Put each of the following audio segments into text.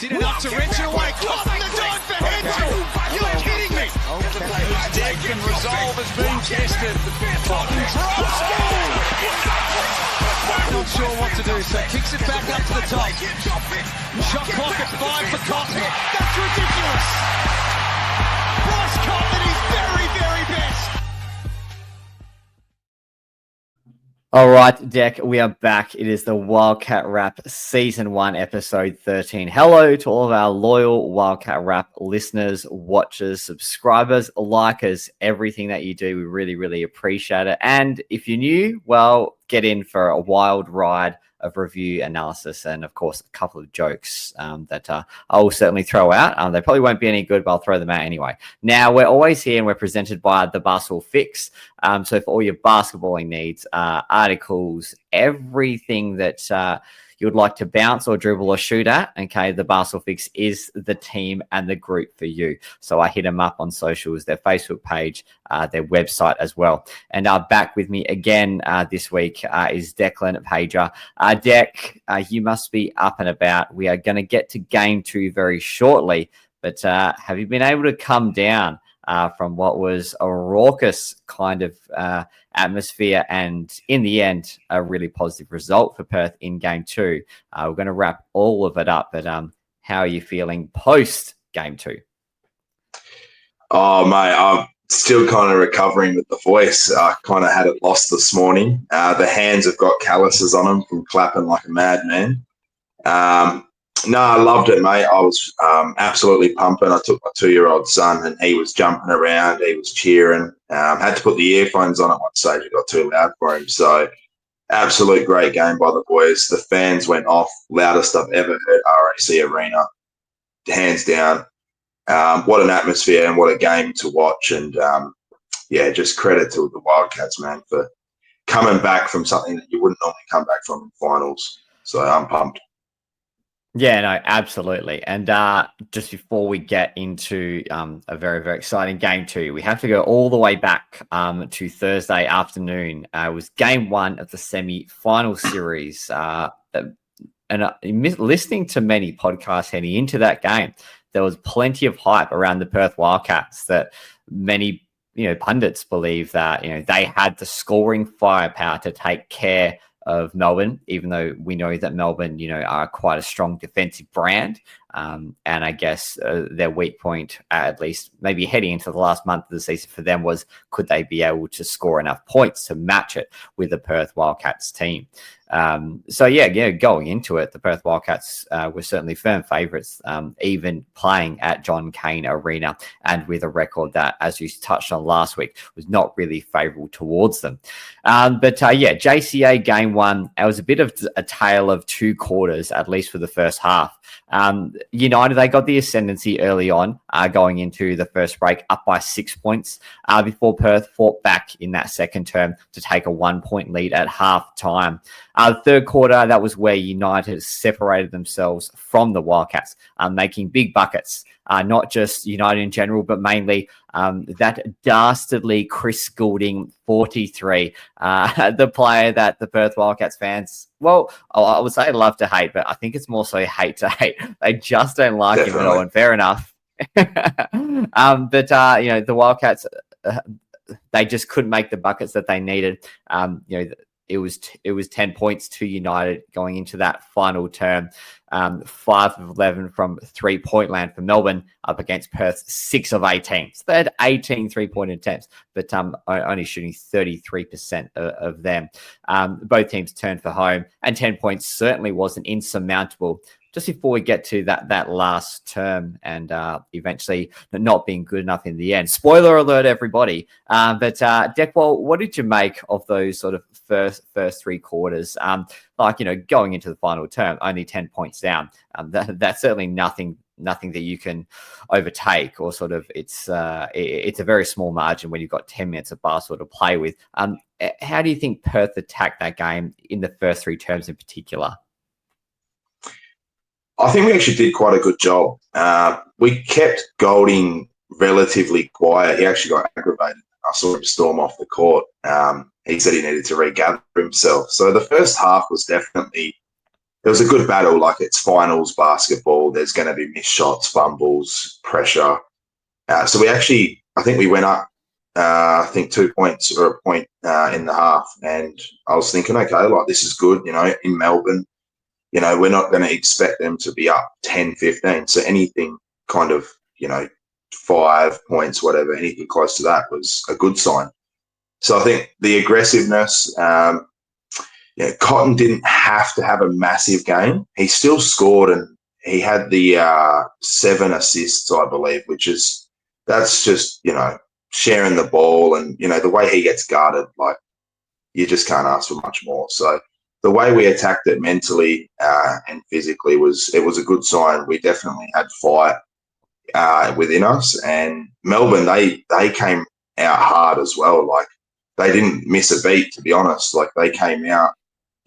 Did it up to Henshall away. Cotton the dog for Henshall. You're kidding me. Whose deck and resolve has been tested. Cotton drops. Not sure what to do, so kicks it back up to the top. Shot clock at 5 for Cotton. That's ridiculous. Bryce Cotton at his very, very best. All right, Dec, we are back. It is the Wildcat Wrap Season 1, Episode 13. Hello to all of our loyal Wildcat Wrap listeners, watchers, subscribers, likers, everything that you do. We really, really appreciate it. And if you're new, well, get in for a wild ride of review, analysis, and, of course, a couple of jokes that I will certainly throw out. They probably won't be any good, but I'll throw them out anyway. Now, we're always here and we're presented by the Basketball Fix. So for all your basketballing needs, articles, everything that you would like to bounce or dribble or shoot at, okay, the Basketball Fix is the team and the group for you. So I hit them up on socials, their Facebook page, their website as well. And back with me again this week is Dechlan Paidra. Dec, you must be up and about. We are going to get to Game 2 very shortly, but have you been able to come down from what was a raucous kind of atmosphere and, in the end, a really positive result for Perth in Game 2? We're going to wrap all of it up, but how are you feeling post Game 2? Oh, mate, I'm still kind of recovering with the voice. I kind of had it lost this morning. The hands have got calluses on them from clapping like a madman. No, I loved it, mate. I was absolutely pumping. I took my 2-year-old son and he was jumping around. He was cheering. Had to put the earphones on at one stage. It got too loud for him. So, absolute great game by the boys. The fans went off. Loudest I've ever heard RAC Arena. Hands down. What an atmosphere and what a game to watch. And, yeah, just credit to the Wildcats, man, for coming back from something that you wouldn't normally come back from in finals. So, I'm pumped. Yeah, no, absolutely. And just before we get into a very, very exciting Game 2, we have to go all the way back to Thursday afternoon. It was Game 1 of the semi-final series. Listening to many podcasts heading into that game, there was plenty of hype around the Perth Wildcats that many pundits believe that they had the scoring firepower to take care of Melbourne, even though we know that Melbourne, are quite a strong defensive brand. And I guess their weak point, at least maybe heading into the last month of the season for them, was could they be able to score enough points to match it with the Perth Wildcats team? Going into it, the Perth Wildcats were certainly firm favourites, even playing at John Cain Arena, and with a record that, as you touched on last week, was not really favourable towards them. JCA Game 1, it was a bit of a tale of two quarters, at least for the first half. United, they got the ascendancy early on, going into the first break, up by 6 points, before Perth fought back in that second term to take a 1-point lead at half time. The third quarter, that was where United separated themselves from the Wildcats, making big buckets, not just United in general, but mainly that dastardly Chris Goulding 43, the player that the Perth Wildcats fans, well, I would say love to hate, but I think it's more so hate to hate. They just don't like him at all, and fair enough. The Wildcats, they just couldn't make the buckets that they needed. It was 10 points to United going into that final term. 5 of 11 from 3-point land for Melbourne, up against Perth 6 of 18. So they had 18 3-point attempts, but only shooting 33% of them. Both teams turned for home, and 10 points certainly wasn't insurmountable. Just before we get to that last term and eventually not being good enough in the end. Spoiler alert, everybody. Deckwell, what did you make of those sort of first 3 quarters? Going into the final term, only 10 points down. That's certainly nothing that you can overtake, or sort of it's a very small margin when you've got 10 minutes of basketball to play with. How do you think Perth attacked that game in the first 3 terms in particular? I think we actually did quite a good job. We kept Goulding relatively quiet. He actually got aggravated. I saw him storm off the court. He said he needed to regather himself. So the first half was definitely it was a good battle. Like, it's finals basketball. There's going to be missed shots, fumbles, pressure. So I think we went up, 2 points or a point in the half. And I was thinking, okay, like, this is good, in Melbourne. We're not going to expect them to be up 10, 15. So anything kind of, 5 points, whatever, anything close to that was a good sign. So I think the aggressiveness, Cotton didn't have to have a massive game. He still scored, and he had the 7 assists, I believe, that's just, sharing the ball, and, the way he gets guarded, like, you just can't ask for much more. So the way we attacked it mentally and physically it was a good sign. We definitely had fight within us, and Melbourne, they came out hard as well. Like, they didn't miss a beat, to be honest. Like, they came out,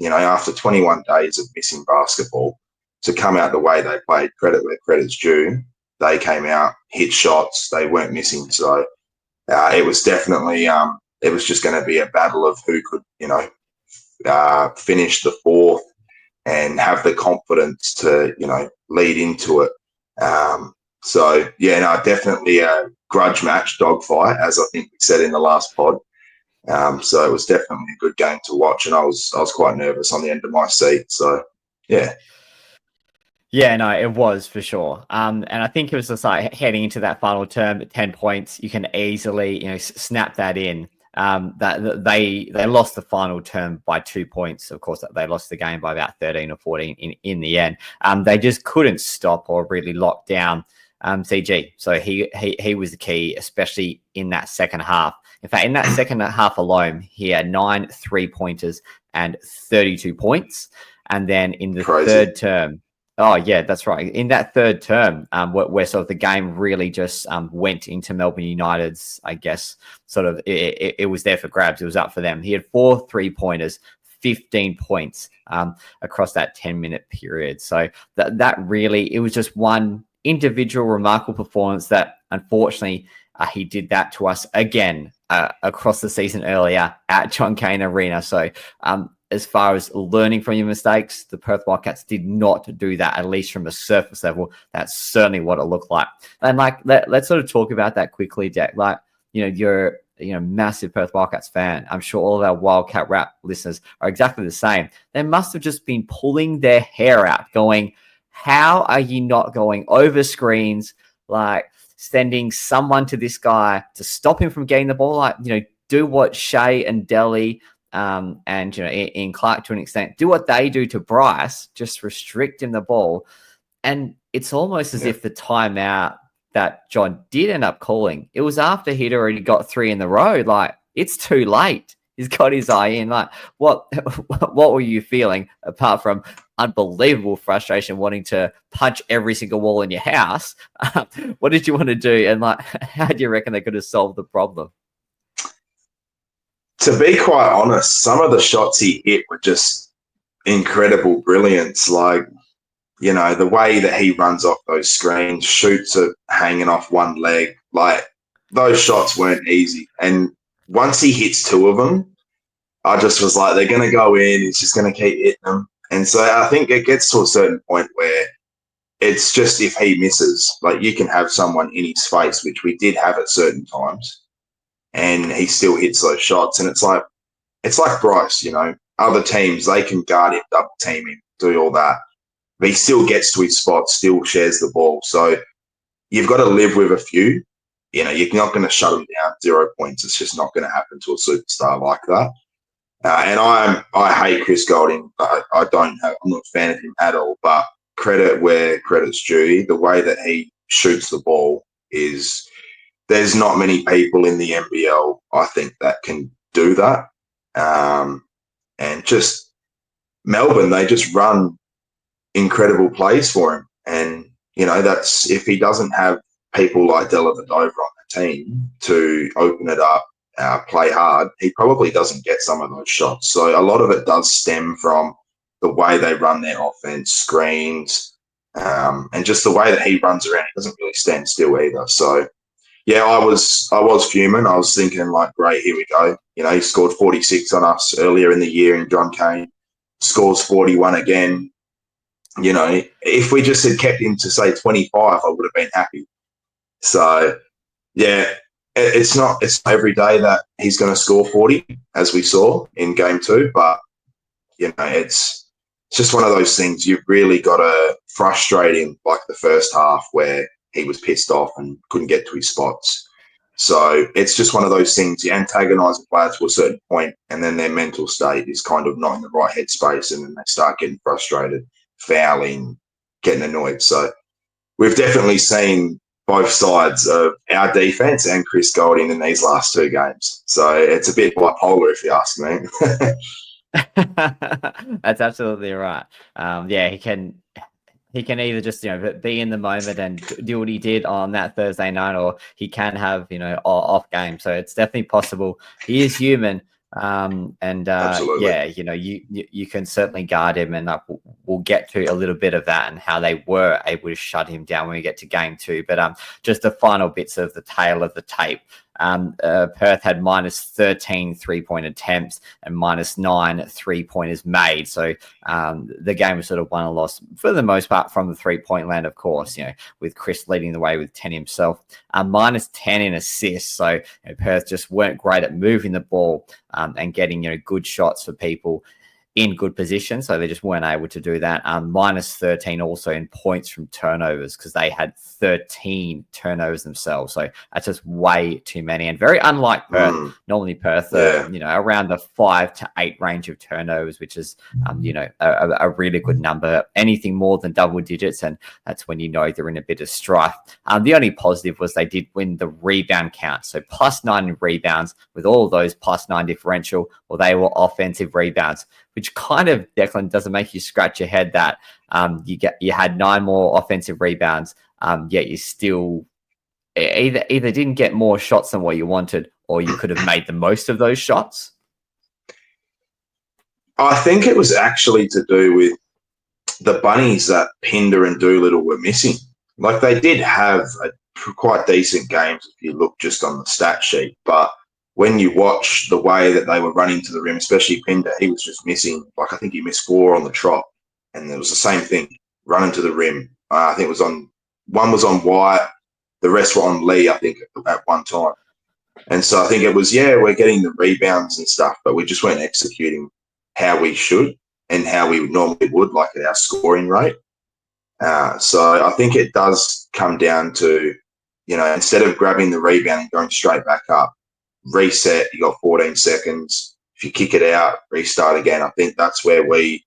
after 21 days of missing basketball, to come out the way they played, credit where credit's due. They came out, hit shots, they weren't missing. So it was definitely, it was just going to be a battle of who could, finish the fourth and have the confidence to, lead into it. Definitely a grudge match, dogfight, as I think we said in the last pod. So it was definitely a good game to watch, and I was quite nervous on the end of my seat. So, yeah. Yeah, no, it was for sure. And I think it was just like heading into that final term at 10 points, you can easily, snap that in. That they lost the final term by 2 points. Of course, they lost the game by about 13 or 14 in the end. They just couldn't stop or really lock down CG. So he was the key, especially in that second half. In fact, in that second half alone, he had 9 3-pointers and 32 points. And then in the third term, oh, yeah, that's right. In that third term, where sort of the game really just went into Melbourne United's, I guess, sort of it was there for grabs. It was up for them. He had 4 3-pointers, 15 points across that 10-minute period. So that really, it was just one individual remarkable performance that, unfortunately, he did that to us again across the season earlier at John Cain Arena. So as far as learning from your mistakes, the Perth Wildcats did not do that, at least from a surface level. That's certainly what it looked like. And like, let's sort of talk about that quickly, Dech. Like, you're massive Perth Wildcats fan. I'm sure all of our Wildcat Wrap listeners are exactly the same. They must have just been pulling their hair out going, how are you not going over screens, like sending someone to this guy to stop him from getting the ball? Like, do what Shea and Delhi and in Clark to an extent, do what they do to Bryce, just restrict him the ball. And it's almost as if the timeout that John did end up calling, it was after he'd already got 3 in the row. Like, it's too late. He's got his eye in. Like, what were you feeling apart from unbelievable frustration, wanting to punch every single wall in your house? What did you want to do? And like, how do you reckon they could have solved the problem? To be quite honest, some of the shots he hit were just incredible brilliance. Like, the way that he runs off those screens, shoots it hanging off one leg, like, those shots weren't easy. And once he hits 2 of them, I just was like, they're going to go in. He's just going to keep hitting them. And so I think it gets to a certain point where it's just, if he misses, like, you can have someone in his face, which we did have at certain times, and he still hits those shots. And it's like Bryce, other teams, they can guard him, double team him, do all that. But he still gets to his spot, still shares the ball. So you've got to live with a few. You're not going to shut him down 0 points. It's just not going to happen to a superstar like that. And I hate Chris Goulding. I'm not a fan of him at all. But credit where credit's due. The way that he shoots the ball is, there's not many people in the NBL, I think, that can do that. And just Melbourne, they just run incredible plays for him. And, that's, if he doesn't have people like Della Vadova on the team to open it up, play hard, he probably doesn't get some of those shots. So a lot of it does stem from the way they run their offense, screens, and just the way that he runs around. He doesn't really stand still either. So, yeah, I was fuming. I was thinking, like, great, here we go. He scored 46 on us earlier in the year in John Cain, scores 41 again. you know, if we just had kept him to say 25, I would have been happy. So, yeah, it's not every day that he's going to score 40, as we saw in game 2, but, you know, it's just one of those things. You've really got to frustrate him like the first half where he was pissed off and couldn't get to his spots. So it's just one of those things. You antagonise a player to a certain point, and then their mental state is kind of not in the right headspace, and then they start getting frustrated, fouling, getting annoyed. So we've definitely seen both sides of our defence and Chris Goulding in these last 2 games. So it's a bit bipolar, if you ask me. That's absolutely right. Yeah, he can either just, you know, be in the moment and do what he did on that Thursday night, or he can have, you know, off game. So it's definitely possible. He is human. Absolutely. Yeah, you know, you can certainly guard him, and we'll get to a little bit of that and how they were able to shut him down when we get to game 2. But just the final bits of the tail of the tape. Perth had minus 13 3-point attempts and minus 9 3-pointers made. So the game was sort of won or lost for the most part from the 3-point land, of course, you know, with Chris leading the way with 10 himself. Minus 10 in assists. So you know, Perth just weren't great at moving the ball and getting, you know, good shots for people in good position, so they just weren't able to do that. Minus 13 also in points from turnovers, because they had 13 turnovers themselves. So that's just way too many, and very unlike Perth. Normally Perth, you know, around the 5 to 8 range of turnovers, which is, you know, a really good number. Anything more than double digits, and that's when you know they're in a bit of strife. The only positive was they did win the rebound count. So plus 9 in rebounds, with all of those plus 9 differential, or they were offensive rebounds, which kind of, Declan, doesn't make you scratch your head that you had 9 more offensive rebounds, yet you still either didn't get more shots than what you wanted, or you could have made the most of those shots? I think it was actually to do with the bunnies that Pinder and Doolittle were missing. Like, they did have quite decent games if you look just on the stat sheet, but when you watch the way that they were running to the rim, especially Pinder, he was just missing. Like, I think he missed 4 on the trot, and it was the same thing, running to the rim. I think one was on Wyatt, the rest were on Lee, I think, at one time. And so I think it was, we're getting the rebounds and stuff, but we just weren't executing how we should and how we normally would, like at our scoring rate. So I think it does come down to, you know, instead of grabbing the rebound and going straight back up, reset, you got 14 seconds. If you kick it out, restart again. I think that's where we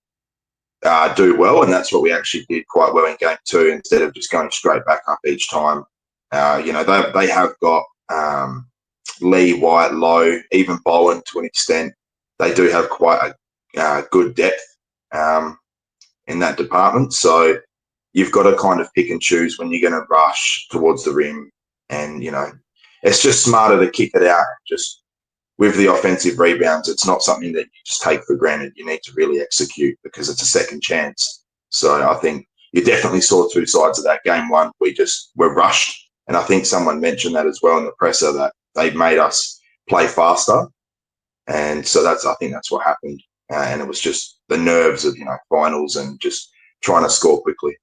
do well, and that's what we actually did quite well in game 2, instead of just going straight back up each time. You know, they have got Lee, Wyatt, Lowe, even Bowen to an extent. They do have quite a good depth in that department. So you've got to kind of pick and choose when you're going to rush towards the rim, and, you know, it's just smarter to kick it out. Just with the offensive rebounds, it's not something that you just take for granted. You need to really execute, because it's a second chance. So I think you definitely saw 2 sides of that. Game 1, we just were rushed. And I think someone mentioned that as well in the presser, that they made us play faster. And so I think that's what happened. And it was just the nerves of, you know, finals and just trying to score quickly.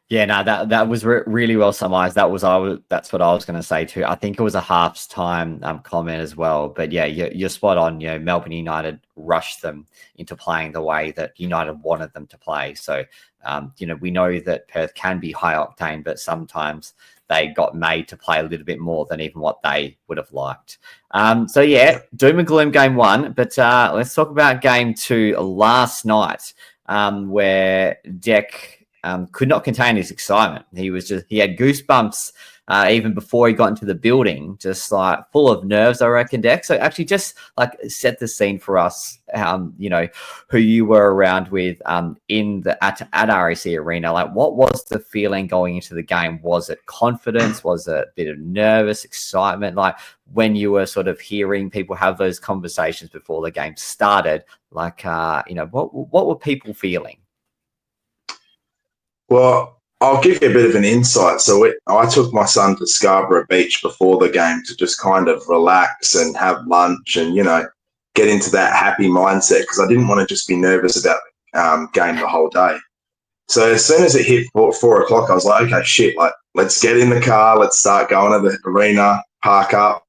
Yeah, no, that was really well summarized. That's what I was going to say too. I think it was a half time comment as well. But yeah, you're spot on. You know, Melbourne United rushed them into playing the way that United wanted them to play. So, you know, we know that Perth can be high octane, but sometimes they got made to play a little bit more than even what they would have liked. So yeah, doom and gloom game 1. But let's talk about game 2 last night, where could not contain his excitement. He had goosebumps even before he got into the building, just like full of nerves, I reckon, Deck. So actually just like set the scene for us, you know, who you were around with at RAC Arena. Like, what was the feeling going into the game? Was it confidence? Was it a bit of nervous excitement? Like, when you were sort of hearing people have those conversations before the game started, like, you know, what were people feeling? Well, I'll give you a bit of an insight. So I took my son to Scarborough Beach before the game to just kind of relax and have lunch and, you know, get into that happy mindset, because I didn't want to just be nervous about game the whole day. So as soon as it hit 4 o'clock, I was like, okay, shit, like, let's get in the car, let's start going to the arena, park up.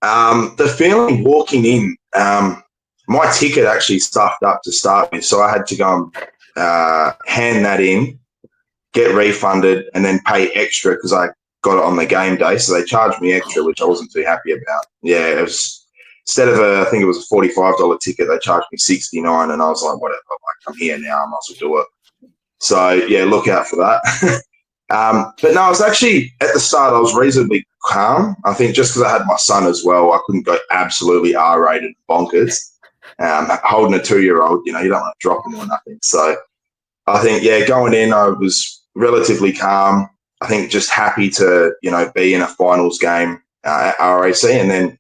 The feeling walking in, my ticket actually stuffed up to start with, so I had to go and hand that in, get refunded, and then pay extra because I got it on the game day. So they charged me extra, which I wasn't too happy about. Yeah, it was instead of I think it was a $45 ticket, they charged me $69, and I was like, whatever, like, I'm here now, I might as well do it. So yeah, look out for that. But no, I was actually at the start, I was reasonably calm. I think just because I had my son as well, I couldn't go absolutely R-rated bonkers. Holding a 2-year-old, you don't want to drop him or nothing. So I think, yeah, going in, I was relatively calm. I think just happy to, be in a finals game at RAC. And then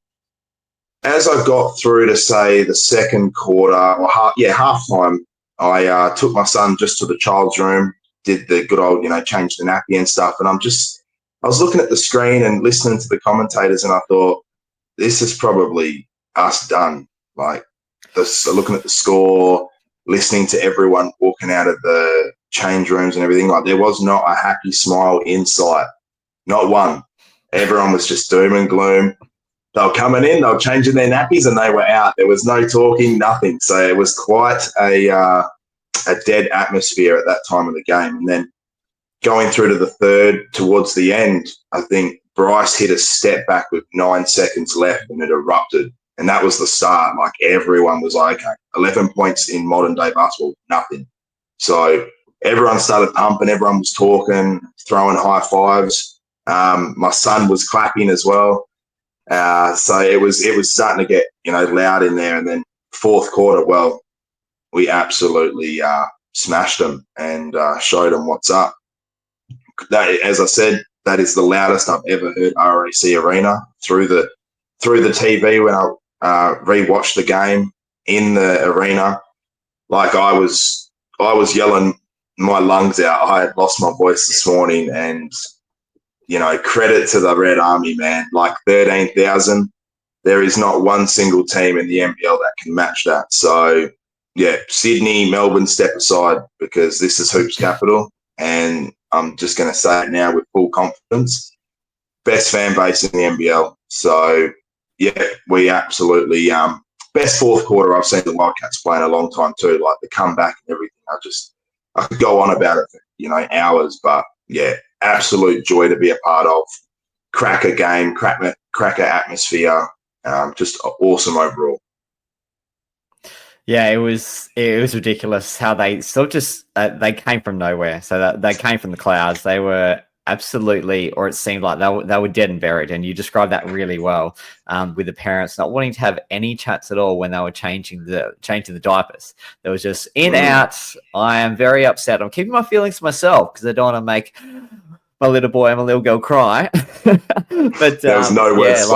as I got through to, say, the second quarter, or half time, I took my son just to the child's room, did the good old, change the nappy and stuff. And I was looking at the screen and listening to the commentators, and I thought, this is probably us done. Like, looking at the score, listening to everyone walking out of the change rooms and everything, like, there was not a happy smile in sight. Not one. Everyone was just doom and gloom. They were coming in, they were changing their nappies, and they were out. There was no talking, nothing. So it was quite a dead atmosphere at that time of the game. And then going through to the third, towards the end, I think Bryce hit a step back with 9 seconds left, and it erupted. And that was the start. Like, everyone was like, okay, 11 points in modern day basketball, nothing. So everyone started pumping, everyone was talking, throwing high fives. My son was clapping as well. So it was starting to get, loud in there. And then fourth quarter, well, we absolutely smashed them and showed them what's up. That, as I said, that is the loudest I've ever heard RAC Arena through the TV when I rewatched the game in the arena. Like, I was yelling my lungs out. I had lost my voice this morning, and credit to the Red Army, man. Like, 13,000. There is not one single team in the NBL that can match that. So yeah, Sydney, Melbourne, step aside, because this is Hoops Capital, and I'm just going to say it now with full confidence. Best fan base in the NBL. So yeah, we absolutely best fourth quarter I've seen the Wildcats play in a long time too. Like, the comeback and everything. I could go on about it for hours, but yeah, absolute joy to be a part of. Cracker game, cracker atmosphere. Just awesome overall. Yeah, it was ridiculous how they still just they came from nowhere. So that they came from the clouds. They were absolutely, or it seemed like they were dead and buried. And you described that really well, with the parents not wanting to have any chats at all when they were changing the diapers. There was just in out. I am very upset. I'm keeping my feelings to myself because I don't want to make my little boy and my little girl cry. But there was no words.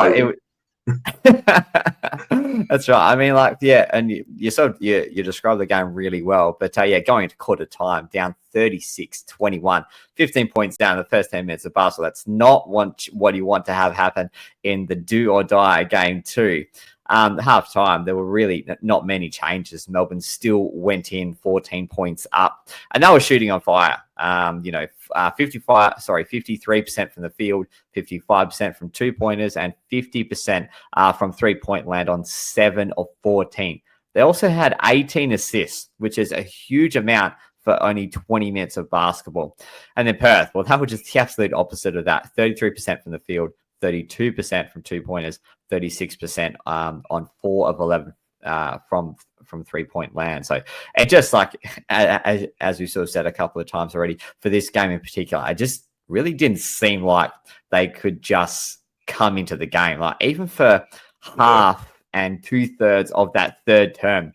That's right. I mean, like, yeah, and you described the game really well. But yeah, going into quarter time, down 36-21, 15 points down in the first 10 minutes of basketball. That's not what you want to have happen in the do or die game two. Half time, there were really not many changes. Melbourne still went in 14 points up, and they were shooting on fire. 53% from the field, 55% from 2-pointers, and 50% from 3-point land on 7 of 14. They also had 18 assists, which is a huge amount for only 20 minutes of basketball. And then Perth, well, that was just the absolute opposite of that. 33% from the field, 32% from 2-pointers, 36% on 4 of 11 from 3-point land. So it just, like, as we sort of said a couple of times already, for this game in particular, I just really didn't seem like they could just come into the game. Like, even for half and 2/3 of that third term,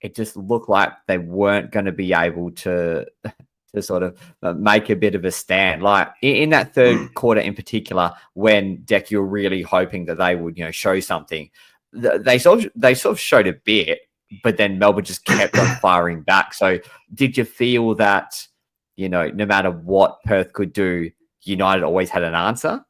it just looked like they weren't going to be able to sort of make a bit of a stand. Like, in that third quarter in particular, when Dech, you're really hoping that they would, show something. They sort of showed a bit, but then Melbourne just kept on firing back. So did you feel that, no matter what Perth could do, United always had an answer?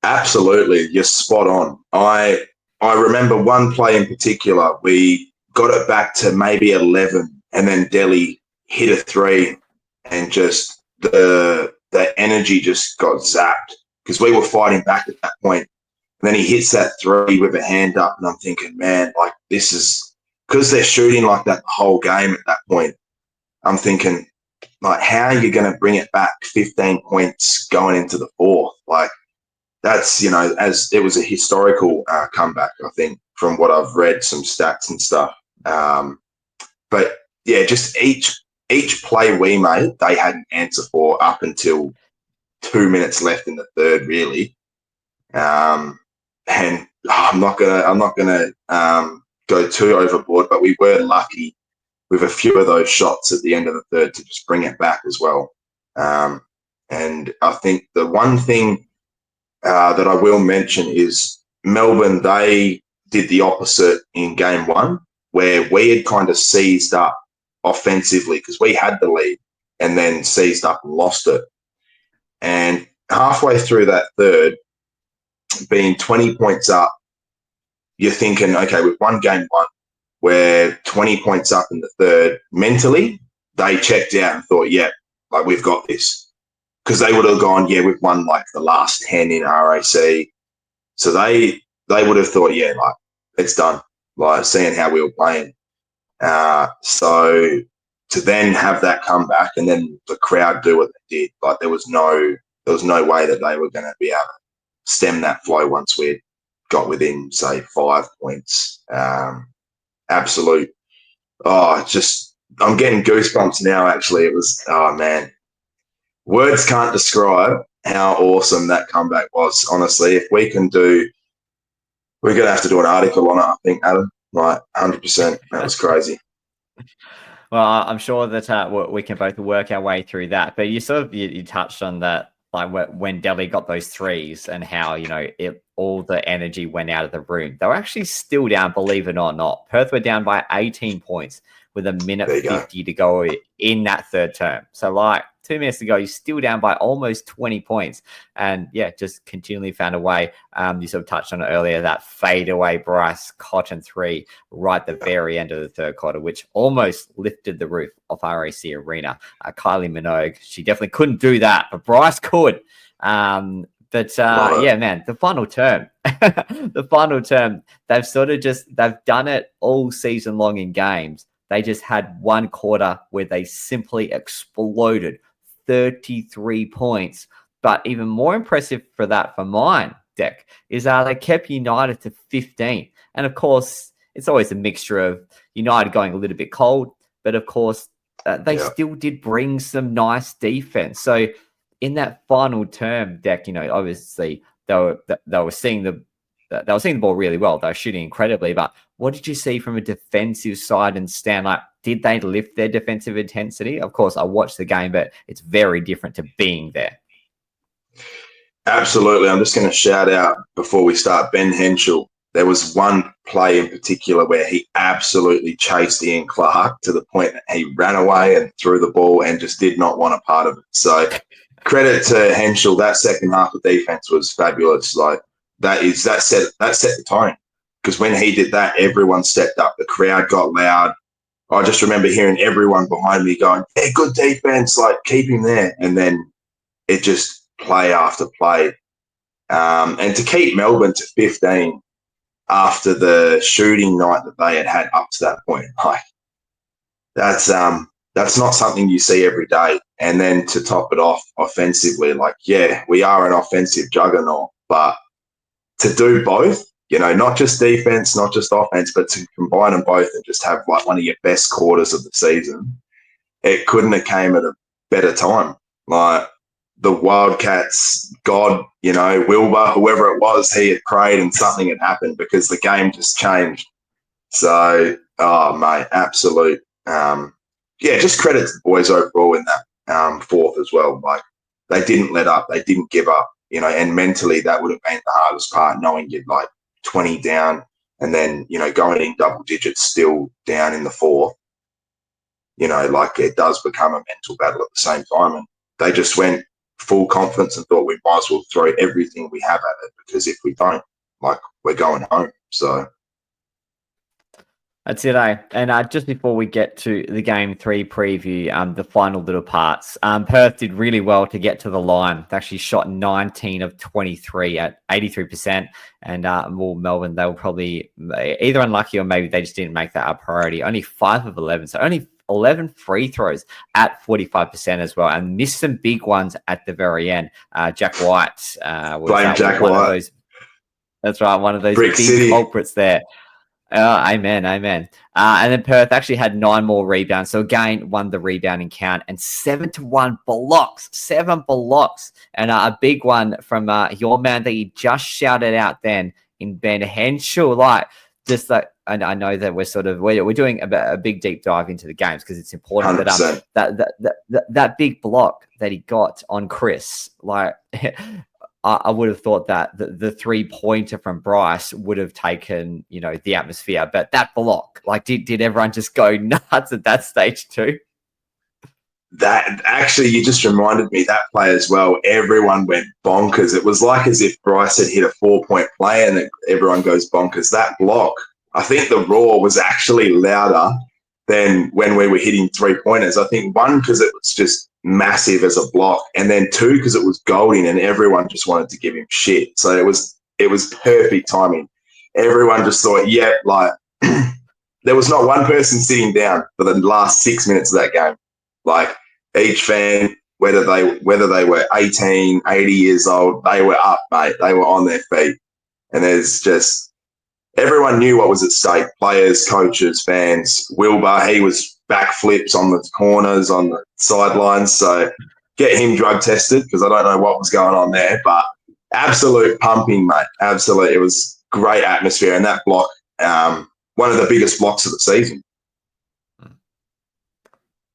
Absolutely. You're spot on. I remember one play in particular. We got it back to maybe 11, and then Delhi hit a three, and just the energy just got zapped because we were fighting back at that point. And then he hits that three with a hand up, and I'm thinking, man, like this is because they're shooting like that the whole game at that point. I'm thinking, like, how are you going to bring it back 15 points going into the fourth? Like, that's, as it was a historical comeback, I think, from what I've read, some stats and stuff. But yeah, just each play we made, they had an answer for up until 2 minutes left in the third, really. And I'm not gonna go too overboard, but we were lucky with a few of those shots at the end of the third to just bring it back as well. And I think the one thing that I will mention is Melbourne, they did the opposite in game one, where we had kind of seized up offensively because we had the lead and then seized up and lost it. And halfway through that third, being 20 points up, you're thinking, okay, we've won game one. We're 20 points up in the third. Mentally, they checked out and thought, yeah, like we've got this. Because they would have gone, yeah, we've won like the last 10 in RAC. So they would have thought, yeah, like it's done. Like seeing how we were playing. So to then have that comeback and then the crowd do what they did, like there was no way that they were going to be able to stem that flow once we had got within, say, 5 points. Absolute. Oh, I'm getting goosebumps now, actually. It was, oh, man. Words can't describe how awesome that comeback was, honestly. If we can we're going to have to do an article on it, I think, Adam. Like, 100%. That was crazy. Well, I'm sure that we can both work our way through that. But you touched on that, like when Delhi got those threes and how, all the energy went out of the room. They were actually still down, believe it or not. Perth were down by 18 points with a minute 50 to go in that third term. So like 2 minutes to go, you're still down by almost 20 points. And yeah, just continually found a way. You sort of touched on it earlier, that fadeaway Bryce Cotton three right at the very end of the third quarter, which almost lifted the roof of RAC Arena. Kylie Minogue, she definitely couldn't do that, but Bryce could. Yeah, man, the final term, they've done it all season long in games. They just had one quarter where they simply exploded 33 points. But even more impressive for mine, Dec, is they kept United to 15. And of course, it's always a mixture of United going a little bit cold, but of course, they still did bring some nice defense. So in that final term, Dec, obviously they were seeing the ball really well. They were shooting incredibly. But what did you see from a defensive side and Stan? Like, did they lift their defensive intensity? Of course, I watched the game, but it's very different to being there. Absolutely. I'm just going to shout out before we start Ben Henshall. There was one play in particular where he absolutely chased Ian Clark to the point that he ran away and threw the ball and just did not want a part of it. So credit to Henshall. That second half of defense was fabulous. Like that set the tone, because when he did that, everyone stepped up. The crowd got loud. I just remember hearing everyone behind me going, "Yeah, good defense. Like keep him there." And then it just play after play, and to keep Melbourne to 15 after the shooting night that they had up to that point, like that's not something you see every day. And then to top it off offensively, like, yeah, we are an offensive juggernaut, but to do both, not just defense, not just offense, but to combine them both and just have like one of your best quarters of the season, it couldn't have came at a better time. Like the Wildcats, God, Wilbur, whoever it was, he had prayed and something had happened because the game just changed. So, oh, mate, absolute. Just credit to the boys overall in that fourth as well. Like they didn't let up, they didn't give up, and mentally that would have been the hardest part, knowing you'd like 20 down and then, going in double digits still down in the fourth. Like it does become a mental battle at the same time. And they just went full confidence and thought we might as well throw everything we have at it, because if we don't, like, we're going home. So That's it, eh? And just before we get to the Game 3 preview, the final little parts, Perth did really well to get to the line. They actually shot 19 of 23 at 83%. And Melbourne, they were probably either unlucky or maybe they just didn't make that a priority. Only 5 of 11. So only 11 free throws at 45% as well. And missed some big ones at the very end. Jack White was Jack one White. of those. That's right, one of those Brick big City. culprits there. Amen. And then Perth actually had 9 more rebounds. So again, won the rebounding count and 7-1 blocks, 7 blocks. And a big one from your man that you just shouted out then in Ben Henshall. I know that we're doing a big deep dive into the games because it's important 100%. that big block that he got on Chris, I would have thought that the 3-pointer from Bryce would have taken, the atmosphere. But that block, did everyone just go nuts at that stage too? That actually, you just reminded me that play as well. Everyone went bonkers. It was like as if Bryce had hit a 4-point play and everyone goes bonkers. That block, I think the roar was actually louder than when we were hitting 3-pointers. I think 1, because it was just massive as a block, and then 2, because it was Goulding and everyone just wanted to give him shit. So it was perfect timing. Everyone just thought, there was not one person sitting down for the last 6 minutes of that game. Each fan, whether they were 18, 80 years old, they were up, mate. They were on their feet. And there's just everyone knew what was at stake. Players, coaches, fans. Wilbur, he was backflips on the corners, on the sidelines. So get him drug tested because I don't know what was going on there. But absolute pumping, mate. Absolute. It was great atmosphere. And that block, one of the biggest blocks of the season.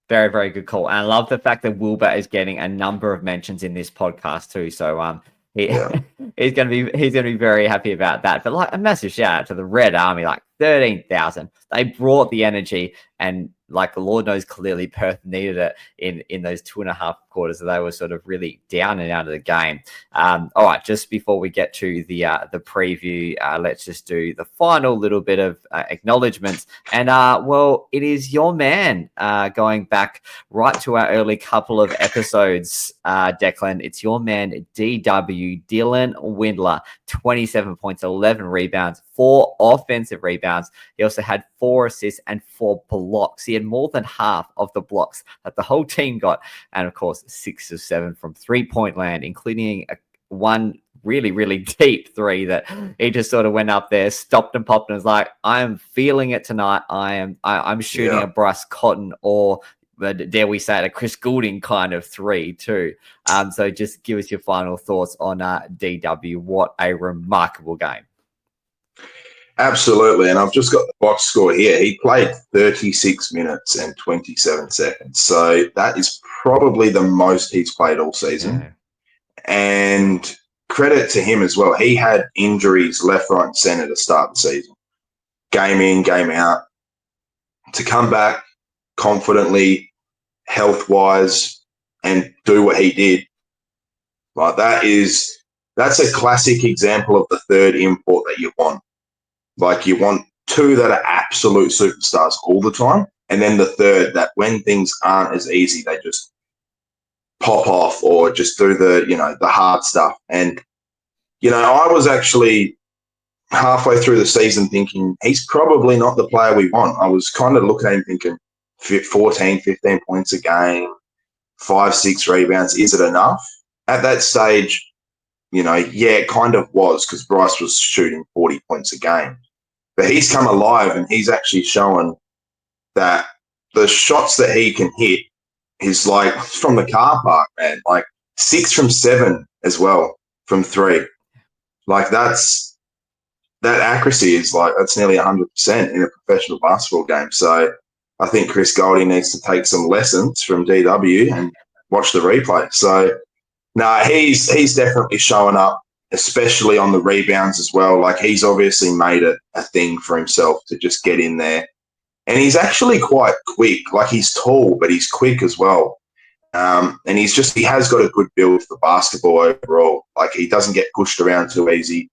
Very, very good call. And I love the fact that Wilbur is getting a number of mentions in this podcast too. So he's gonna be very happy about that. But a massive shout out to the Red Army, 13,000. They brought the energy, and Lord knows clearly Perth needed it in those 2.5 quarters. They were sort of really down and out of the game. All right, just before we get to the preview, let's just do the final little bit of acknowledgements. And it is your man going back right to our early couple of episodes, Declan. It's your man DW, Dylan Windler, 27 points, 11 rebounds, 4 offensive rebounds. He also had 4 assists and 4 blocks. He had more than half of the blocks that the whole team got. And of course, 6 of 7 from 3-point land, including one really, really deep 3 that he just sort of went up there, stopped and popped and was like, I am feeling it tonight. I'm shooting a Bryce Cotton or dare we say it, a Chris Goulding kind of 3 too. So just give us your final thoughts on DW. What a remarkable game. Absolutely. And I've just got the box score here. He played 36 minutes and 27 seconds. So that is probably the most he's played all season. Yeah. And credit to him as well. He had injuries left, right, and centre to start the season. Game in, game out. To come back confidently, health-wise, and do what he did, that's a classic example of the third import that you want. You want 2 that are absolute superstars all the time, and then the third that when things aren't as easy, they just pop off or just do the hard stuff. And, I was actually halfway through the season thinking he's probably not the player we want. I was kind of looking at him thinking 14, 15 points a game, 5, 6 rebounds. Is it enough? At that stage, it kind of was because Bryce was shooting 40 points a game. But he's come alive and he's actually shown that the shots that he can hit is from the car park, man. 6 from 7 as well from 3. That accuracy is that's nearly 100% in a professional basketball game. So I think Chris Goulding needs to take some lessons from DW and watch the replay. So he's definitely showing up, especially on the rebounds as well. He's obviously made it a thing for himself to just get in there. And he's actually quite quick. He's tall, but he's quick as well. And he has got a good build for basketball overall. He doesn't get pushed around too easy.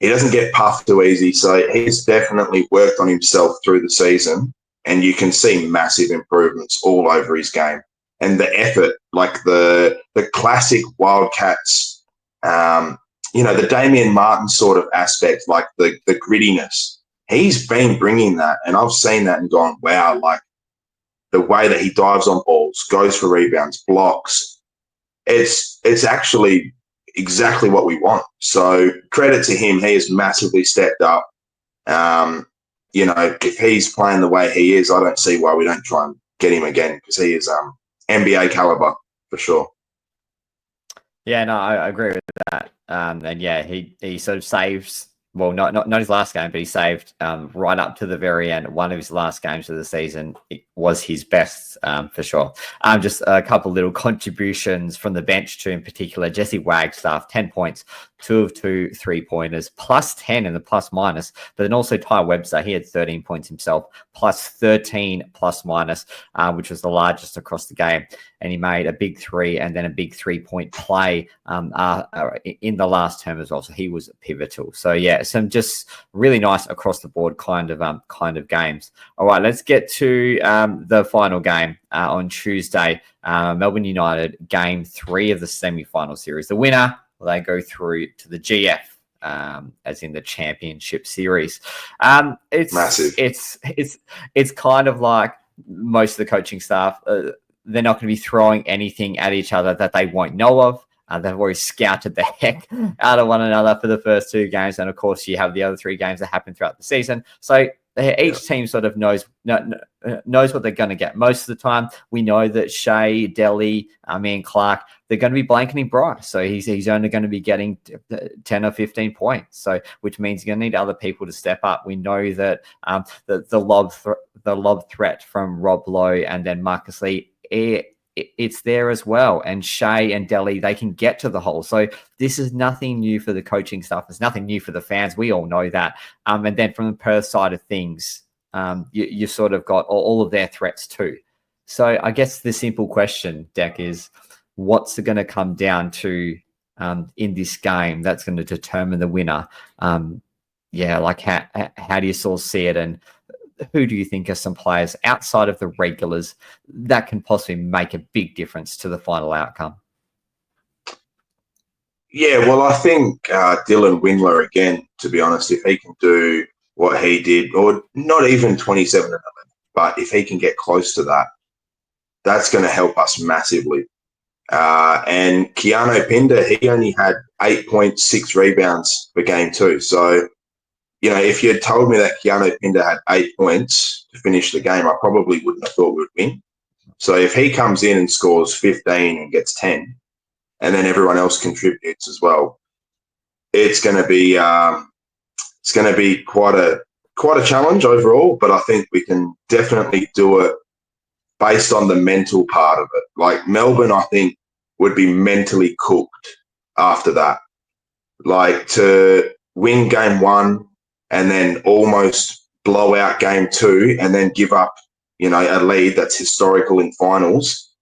he doesn't get puffed too easy. So he's definitely worked on himself through the season, and you can see massive improvements all over his game. And the effort, like the classic Wildcats, the Damian Martin sort of aspect, like the grittiness. He's been bringing that, and I've seen that and gone, wow, like the way that he dives on balls, goes for rebounds, blocks. It's actually exactly what we want. So credit to him. He has massively stepped up. If he's playing the way he is, I don't see why we don't try and get him again, because he is NBA caliber for sure. Yeah, no, I agree with that. And yeah, he sort of saves. Well, not his last game, but he saved right up to the very end. One of his last games of the season, it was his best for sure. Just a couple little contributions from the bench too, in particular. Jesse Wagstaff, 10 points, 2 of 2 3-pointers, plus 10 in the plus minus. But then also Ty Webster, he had 13 points himself, plus 13 plus minus, which was the largest across the game. And he made a big 3 and then a big 3-point play in the last term as well. So he was pivotal. So yeah, some just really nice across the board kind of games. All right, let's get to the final game on Tuesday. Melbourne United, game 3 of the semi-final series. The winner, they go through to the GF. As in the championship series. It's massive. It's kind of like most of the coaching staff. They're not going to be throwing anything at each other that they won't know of. They've already scouted the heck out of one another for the first 2 games. And of course, you have the other 3 games that happen throughout the season. So each team sort of knows what they're going to get. Most of the time, we know that Shea, Delhi, and Clark, they're going to be blanketing Bryce. So he's only going to be getting 10 or 15 points. So which means you're going to need other people to step up. We know that the lob threat from Rob Lowe and then Marcus Lee, it's there as well. And Shea and Delhi, they can get to the hole. So this is nothing new for the coaching staff. It's nothing new for the fans. We all know that. And then from the Perth side of things, you sort of got all of their threats too. So I guess the simple question, Dec, is what's it going to come down to in this game that's going to determine the winner? Like how do you sort of see it? And who do you think are some players outside of the regulars that can possibly make a big difference to the final outcome? Yeah, well, I think Dylan Windler, again, to be honest, if he can do what he did, or not even 27 11, but if he can get close to that, that's going to help us massively. And Keanu Pinder, he only had 8.6 rebounds for game 2. So, if you had told me that Keanu Pinder had 8 points to finish the game, I probably wouldn't have thought we'd win. So if he comes in and scores 15 and gets 10, and then everyone else contributes as well, it's going to be quite a challenge overall. But I think we can definitely do it based on the mental part of it. Like Melbourne, I think, would be mentally cooked after that. Like to win game 1 and then almost blow out game 2 and then give up, a lead that's historical in finals.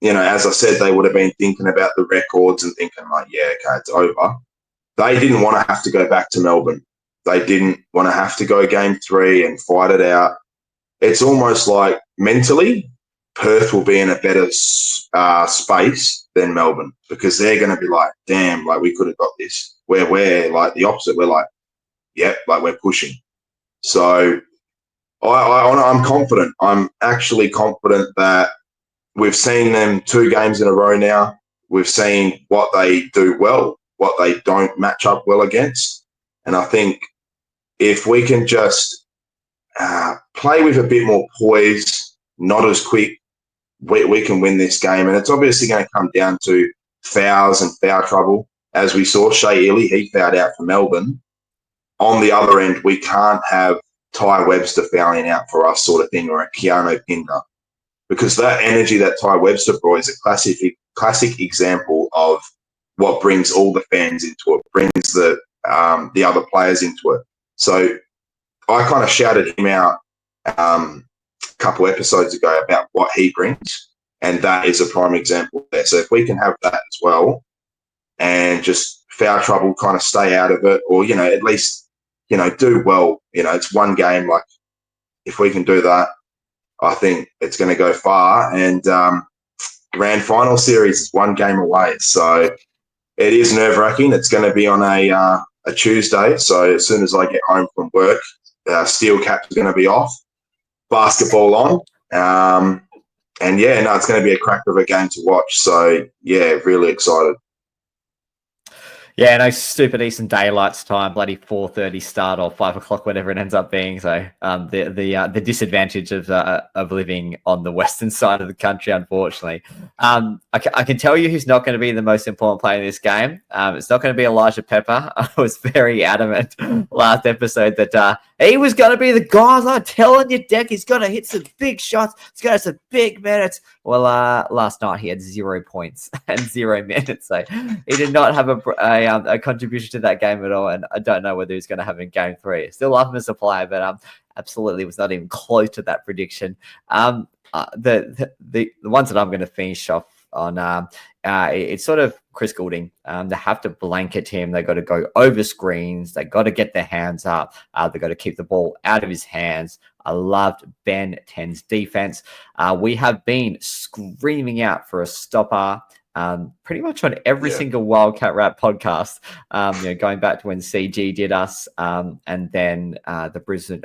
As I said, they would have been thinking about the records and thinking like, yeah, okay, it's over. They didn't want to have to go back to Melbourne. They didn't want to have to go game 3 and fight it out. It's almost like mentally, Perth will be in a better space than Melbourne, because they're going to be like, damn, like we could have got this. Where we're like the opposite. We're like, yeah, like we're pushing. So I'm confident. I'm actually confident that we've seen them 2 games in a row now. We've seen what they do well, what they don't match up well against. And I think if we can just play with a bit more poise, not as quick, we can win this game. And it's obviously going to come down to fouls and foul trouble. As we saw, Shea Ely, he fouled out for Melbourne. On the other end, we can't have Ty Webster fouling out for us sort of thing, or a Keanu Pinder, because that energy that Ty Webster brought is a classic example of what brings all the fans into it, brings the other players into it. So I kind of shouted him out a couple episodes ago about what he brings, and that is a prime example there. So if we can have that as well and just foul trouble, kind of stay out of it, or, at least, do well. It's one game. Like, if we can do that, I think it's going to go far. And grand final series is one game away. So it is nerve-wracking. It's going to be on a Tuesday. So as soon as I get home from work, steel caps are going to be off, basketball on. And it's going to be a cracker of a game to watch. So yeah, really excited. Yeah, no, stupid Eastern Daylight's time, bloody 4:30 start or 5 o'clock, whatever it ends up being. So the disadvantage of living on the western side of the country, unfortunately. I can tell you who's not going to be the most important player in this game. It's not going to be Elijah Pepper. I was very adamant last episode that he was going to be the guy. I'm telling you, Deck, he's going to hit some big shots. He's going to have some big minutes. Well, last night he had 0 points and 0 minutes. So he did not have a contribution to that game at all. And I don't know whether he's going to have in game 3. Still love him as a player, but absolutely was not even close to that prediction. The ones that I'm going to finish off on, it's sort of Chris Goulding. They have to blanket him. They got to go over screens. They got to get their hands up. They got to keep the ball out of his hands. I loved Ben 10's defense. We have been screaming out for a stopper pretty much on every single Wildcat Wrap podcast, going back to when CG did us, and then the Brisbane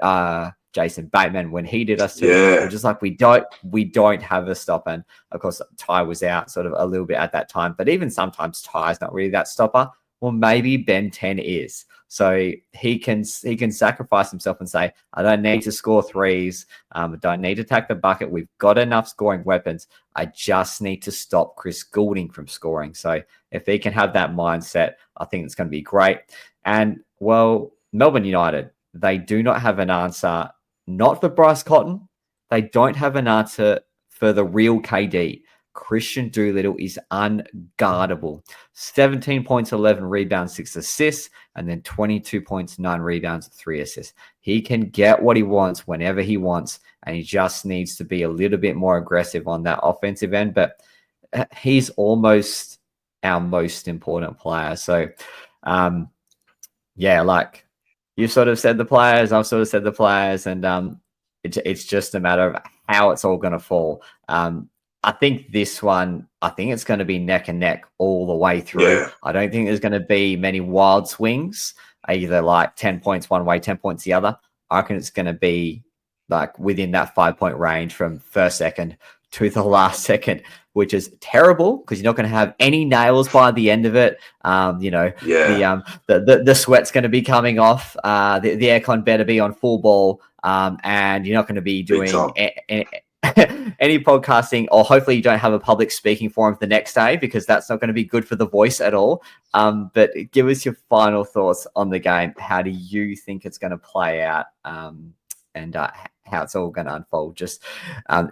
Jason Bateman when he did us too. We're just like, we don't have a stopper. And of course, Ty was out sort of a little bit at that time, but even sometimes Ty's not really that stopper. Well, maybe Ben 10 is. So he can sacrifice himself and say, I don't need to score threes. I don't need to attack the bucket. We've got enough scoring weapons. I just need to stop Chris Goulding from scoring. So if he can have that mindset, I think it's going to be great. And, well, Melbourne United, they do not have an answer, not for Bryce Cotton. They don't have an answer for the real KD. Christian Doolittle is unguardable. 17 points, 11 rebounds, 6 assists, and then 22 points, 9 rebounds, 3 assists. He can get what he wants whenever he wants, and he just needs to be a little bit more aggressive on that offensive end. But he's almost our most important player. So, like you sort of said the players, I've sort of said the players, and it's just a matter of how it's all going to fall. I think this one, it's going to be neck and neck all the way through. Yeah. I don't think there's going to be many wild swings, either like 10 points one way, 10 points the other. I reckon it's going to be like within that 5-point range from first second to the last second, which is terrible because you're not going to have any nails by the end of it. The sweat's going to be coming off. The aircon better be on full ball, and you're not going to be doing any podcasting, or hopefully you don't have a public speaking forum the next day, because that's not going to be good for the voice at all. But give us your final thoughts on the game. How do you think it's going to play out, and how it's all going to unfold, just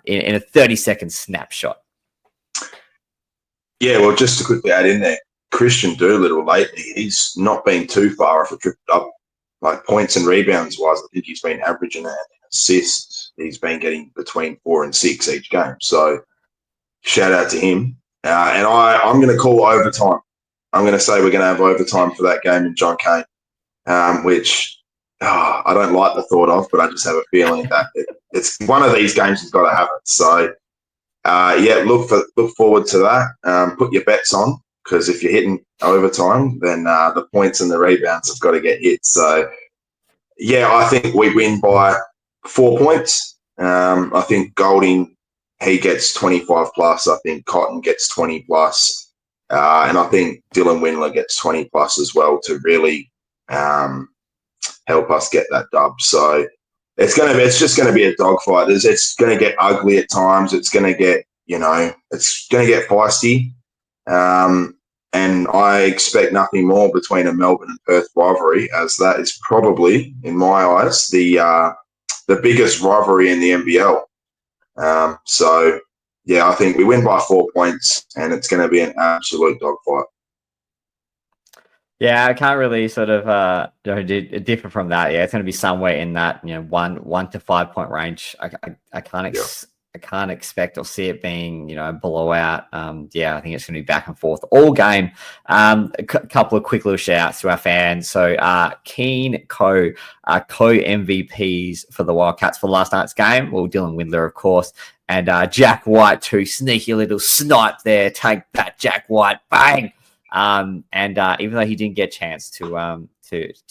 in a 30-second snapshot? Yeah, well, just to quickly add in there, Christian Doolittle lately, he's not been too far off a trip up, like points and rebounds wise. I think he's been averaging that. Assists, he's been getting between 4 and 6 each game. So shout out to him. And I'm going to call overtime. I'm going to say we're going to have overtime for that game in John Cain, which I don't like the thought of, but I just have a feeling that it's one of these games has got to have it. So look forward to that. Put your bets on, because if you're hitting overtime, then the points and the rebounds have got to get hit. So I think we win by 4 points. I think Goulding, he gets 25 plus. I think Cotton gets 20 plus. And I think Dylan Windler gets 20 plus as well to really help us get that dub. So it's just going to be a dogfight. It's going to get ugly at times. It's going to get, it's going to get feisty. And I expect nothing more between a Melbourne and Perth rivalry, as that is probably, in my eyes, the biggest rivalry in the NBL. I think we win by 4 points, and it's going to be an absolute dogfight. Yeah, I can't really sort of differ from that. Yeah, it's going to be somewhere in that 1 to 5 point range. I I can't expect or see it being, a blowout. Yeah, I think it's going to be back and forth all game. A couple of quick little shout outs to our fans. So, Keen co-MVPs for the Wildcats for last night's game. Well, Dylan Windler, of course, and Jack White, too. Sneaky little snipe there. Take that, Jack White. Bang. And even though he didn't get a chance to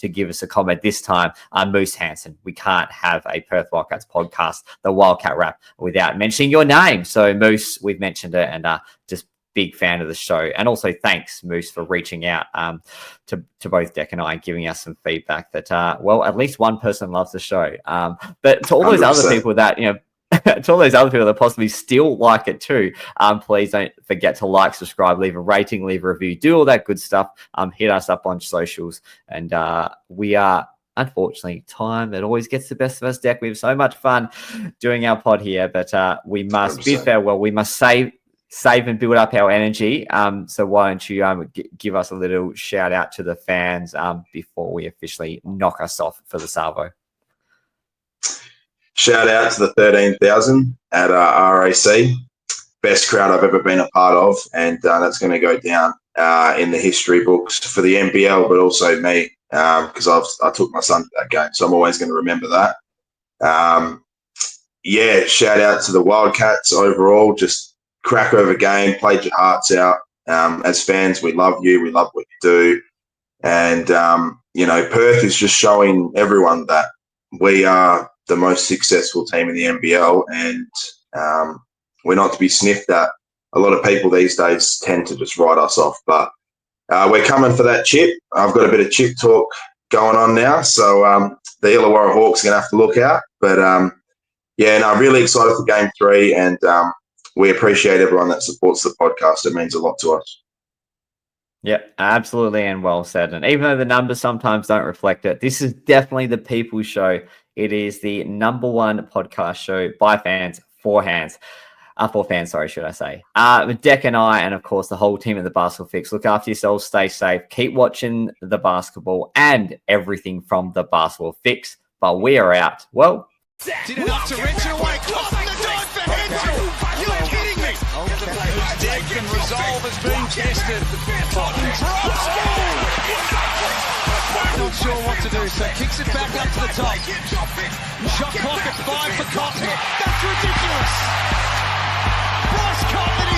give us a comment this time, Moose Hansen, we can't have a Perth Wildcats podcast, the Wildcat Wrap, without mentioning your name. So Moose, we've mentioned it, and just big fan of the show. And also thanks, Moose, for reaching out to both Dec and I and giving us some feedback that, well, at least one person loves the show. But to all those 100%. Other people that, to all those other people that possibly still like it too, please don't forget to like, subscribe, leave a rating, leave a review, do all that good stuff. Hit us up on socials. And we are, unfortunately, time that always gets the best of us, Dec. We have so much fun doing our pod here, but we must 100%. Bid farewell. We must save and build up our energy. So why don't you give us a little shout out to the fans before we officially knock us off for the Savo? Shout out to the 13,000 at RAC. Best crowd I've ever been a part of, and that's going to go down in the history books for the NBL, but also me, because I took my son to that game, so I'm always going to remember that. Shout out to the Wildcats overall. Just crack over game, played your hearts out. As fans, we love you. We love what you do. And, Perth is just showing everyone that we are the most successful team in the NBL, and we're not to be sniffed at. A lot of people these days tend to just write us off, but we're coming for that chip. I've got a bit of chip talk going on now, so the Illawarra Hawks are going to have to look out. But, really excited for Game 3, and we appreciate everyone that supports the podcast. It means a lot to us. Yeah, absolutely, and well said. And even though the numbers sometimes don't reflect it, this is definitely the people's show. It is the number one podcast show by fans, for fans, should I say. Dec and I, and of course the whole team at the Basketball Fix, look after yourselves, stay safe, keep watching the basketball and everything from the Basketball Fix. But we are out. Well, did enough to rinse it away. Cotton the dive for Henshall. You're kidding me. Dechlan resolve has been tested. Cotton drops. Not sure what to do, so kicks it back up to the top. Shot clock at 5 for Cotton. That's ridiculous. Bryce Cotton,